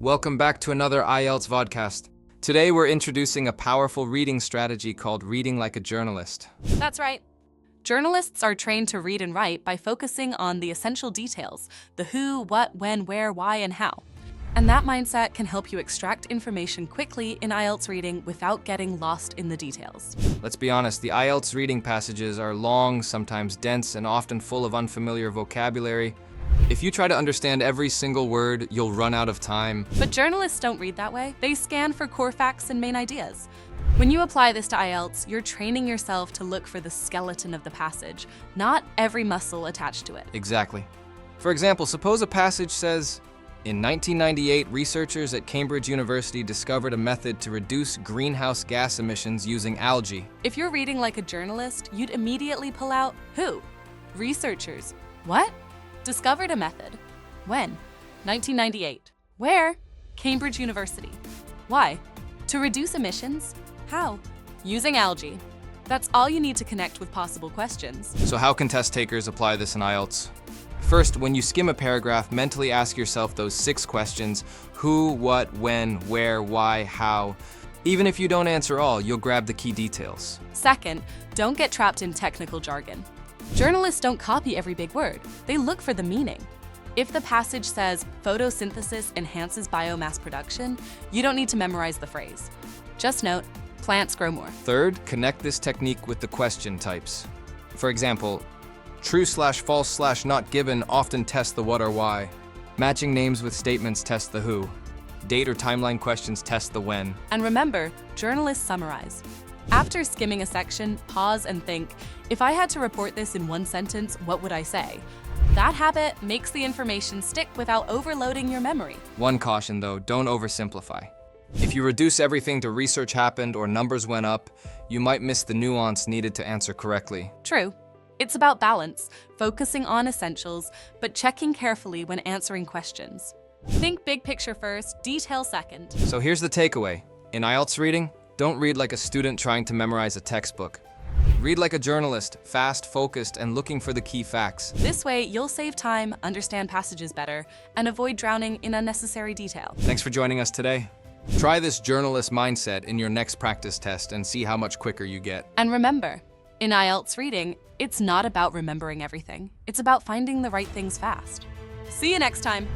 Welcome back to another IELTS vodcast. Today we're introducing a powerful reading strategy called reading like a journalist. That's right. Journalists are trained to read and write by focusing on the essential details, the who, what, when, where, why, and how. And that mindset can help you extract information quickly in IELTS reading without getting lost in the details. Let's be honest, the IELTS reading passages are long, sometimes dense, and often full of unfamiliar vocabulary. If you try to understand every single word, you'll run out of time. But journalists don't read that way. They scan for core facts and main ideas. When you apply this to IELTS, you're training yourself to look for the skeleton of the passage, not every muscle attached to it. Exactly. For example, suppose a passage says, in 1998, researchers at Cambridge University discovered a method to reduce greenhouse gas emissions using algae. If you're reading like a journalist, you'd immediately pull out who? Researchers. What? Discovered a method. When? 1998. Where? Cambridge University. Why? To reduce emissions. How? Using algae. That's all you need to connect with possible questions. So how can test takers apply this in IELTS? First, when you skim a paragraph, mentally ask yourself those 6 questions: who, what, when, where, why, how. Even if you don't answer all, you'll grab the key details. Second, don't get trapped in technical jargon. Journalists don't copy every big word. They look for the meaning. If the passage says photosynthesis enhances biomass production, you don't need to memorize the phrase. Just note, plants grow more. Third, connect this technique with the question types. For example, true/false/not given often test the what or why. Matching names with statements test the who. Date or timeline questions test the when. And remember, journalists summarize. After skimming a section, pause and think, if I had to report this in one sentence, what would I say? That habit makes the information stick without overloading your memory. One caution though, don't oversimplify. If you reduce everything to research happened or numbers went up, you might miss the nuance needed to answer correctly. True. It's about balance, focusing on essentials, but checking carefully when answering questions. Think big picture first, detail second. So here's the takeaway. In IELTS reading, don't read like a student trying to memorize a textbook. Read like a journalist, fast, focused, and looking for the key facts. This way, you'll save time, understand passages better, and avoid drowning in unnecessary detail. Thanks for joining us today. Try this journalist mindset in your next practice test and see how much quicker you get. And remember, in IELTS reading, it's not about remembering everything. It's about finding the right things fast. See you next time.